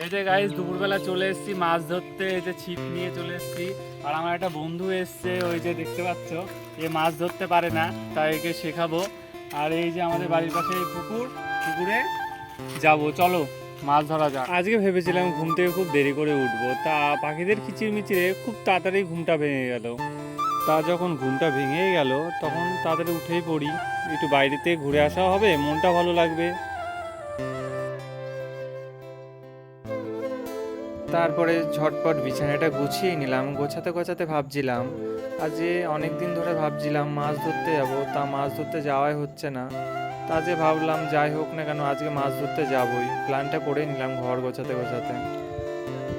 এই যে গাইস দুপুরবেলা চলে এসেছি মাছ ধরতে, এই যে ছিপ নিয়ে চলে এসেছি। আর আমার একটা বন্ধু এসছে, ওই যে দেখতে পাচ্ছ, এ মাছ ধরতে পারে না, তাই একে শেখাবো। আর এই যে আমাদের বাড়ির পাশে এই পুকুরে যাব, চলো মাছ ধরা যাক। আজকে ভেবেছিলাম ঘুম থেকে খুব দেরি করে উঠবো, তা পাখিদের কিচিরমিচিরে খুব তাড়াতাড়ি ঘুমটা ভেঙে গেল। তা যখন ঘুমটা ভেঙেই গেল তখন তাড়াতাড়ি উঠেই পড়ি, একটু বাইরেতে ঘুরে আসা হবে, মনটা ভালো লাগবে। তারপরে ঝটপট বিছানাটা গুছিয়ে নিলাম। গোছাতে গোছাতে ভাবছিলাম, আজকে অনেক দিন ধরে ভাবছিলাম মাছ ধরতে যাব, তা মাছ ধরতে যাওয়াই হচ্ছে না। তা যে ভাবলাম যাই হোক না কেন আজকে মাছ ধরতে যাবই, প্ল্যানটা করে নিলাম ঘর গোছাতে গোছাতে।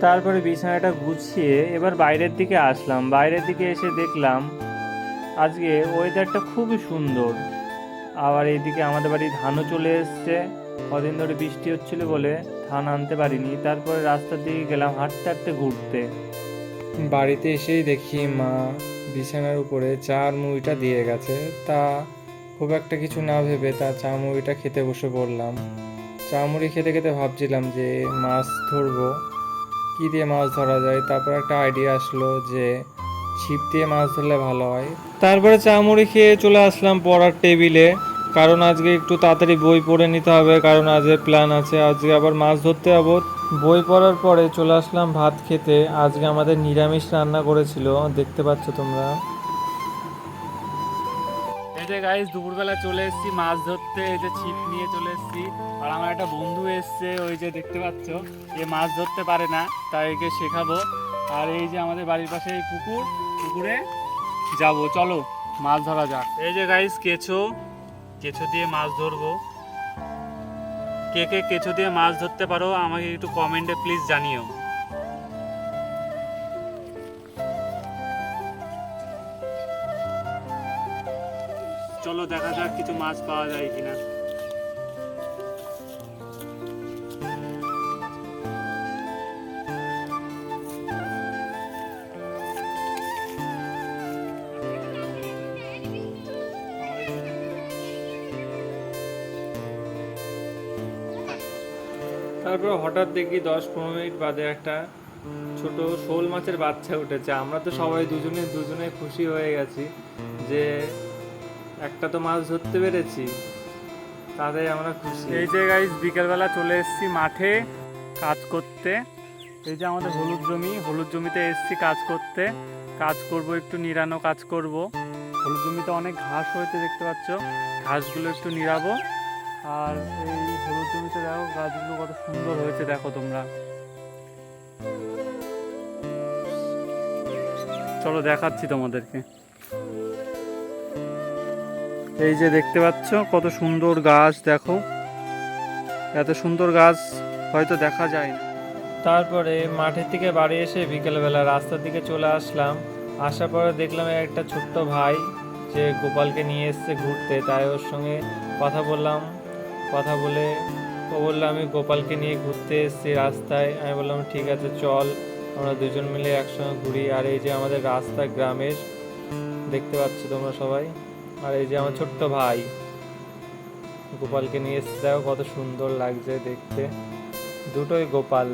তারপরে বিছানাটা গুছিয়ে এবার বাইরের দিকে আসলাম। বাইরের দিকে এসে দেখলাম আজকে ওয়েদারটা খুবই সুন্দর। আবার এইদিকে আমাদের বাড়ি ধানও চলে এসছে। কদিন ধরে বৃষ্টি হচ্ছিল বলে ধান আনতে পারিনি। তারপরে রাস্তার দিকে গেলাম হাঁটতে হাঁটতে ঘুরতে। বাড়িতে এসেই দেখি মা বিছানার উপরে চার মুড়িটা দিয়ে গেছে। তা খুব একটা কিছু না ভেবে তা চা মুড়িটা খেতে বসে পড়লাম। চা মুড়ি খেতে খেতে ভাবছিলাম যে মাছ ধরবো, কী দিয়ে মাছ ধরা যায়। তারপর একটা আইডিয়া আসলো যে ছিপ দিয়ে মাছ ধরলে ভালো হয়। তারপরে চা মুড়ি খেয়ে চলে আসলাম পড়ার টেবিলে, কারণ আজকে একটু তাড়াতাড়ি বই পড়ে নিতে হবে, কারণ আজকে প্ল্যান আছে আজকে আবার মাছ ধরতে যাবো। বই পড়ার পরে চলে আসলাম ভাত খেতে। আজকে আমাদের নিরামিষ রান্না করেছিল, দেখতে পাচ্ছ তোমরা। এই যে গাইস দুপুরবেলা চলে এসেছি মাছ ধরতে, এই যে ছিপ নিয়ে চলে এসেছি। আর আমার একটা বন্ধু এসছে, ওই যে দেখতে পাচ্ছ, এ মাছ ধরতে পারে না, তাই একে শেখাবো। আর এই যে আমাদের বাড়ির পাশে এই পুকুরে যাব, চলো মাছ ধরা যাক। এই যে গাইস কেঁচো দিয়ে মাছ ধরবো। কে কে কেঁচো দিয়ে মাছ ধরতে পারো আমাকে একটু কমেন্টে প্লিজ জানিও। চলো দেখা যাক কিছু মাছ পাওয়া যায় কিনা। তারপর হঠাৎ দেখি 10-15 মিনিট বাদে একটা ছোট শোল মাছের বাচ্চা উঠেছে। আমরা তো সবাই দুজনে খুশি হয়ে গেছি যে একটা তো মাছ ধরতে পেরেছি, তাতে আমরা খুশি। এই যে গাইস বিকেলবেলা চলে এসেছি মাঠে কাজ করতে। এই যে আমাদের হলুদ জমিতে এসেছি কাজ করতে। কাজ করব, একটু নিড়ানো কাজ করব। হলুদ জমিতে অনেক ঘাস হয়েছে দেখতে পাচ্ছ, ঘাসগুলো একটু নিড়াবো। আর এই হলুদ জমিতে দেখো গাছগুলো কত সুন্দর হয়েছে, দেখো তোমরা। চলো দেখাচ্ছি তোমাদেরকে। এই যে দেখতে পাচ্ছ কত সুন্দর গাছ, দেখো এত সুন্দর গাছ হয়তো দেখা যায় না। তারপরে মাঠের থেকে বাড়ি এসে বিকেলবেলা রাস্তার দিকে চলে আসলাম। আসার পরে দেখলাম একটা ছোট্ট ভাই যে গোপালকে নিয়ে এসছে ঘুরতে, তাই ওর সঙ্গে কথা বললাম। কথা বলে ও বললো আমি গোপালকে নিয়ে ঘুরতে এসেছি রাস্তায়। আমি বললাম ঠিক আছে চল, আমরা দুজন মিলে একসঙ্গে ঘুরি। আর এই যে আমাদের রাস্তা গ্রামের, দেখতে পাচ্ছ তোমরা সবাই। আর এই যে আমার ছোট্ট ভাই গোপালকে নিয়ে এসেছে, দেখো কত সুন্দর লাগছে দেখতে, দুটোই গোপাল।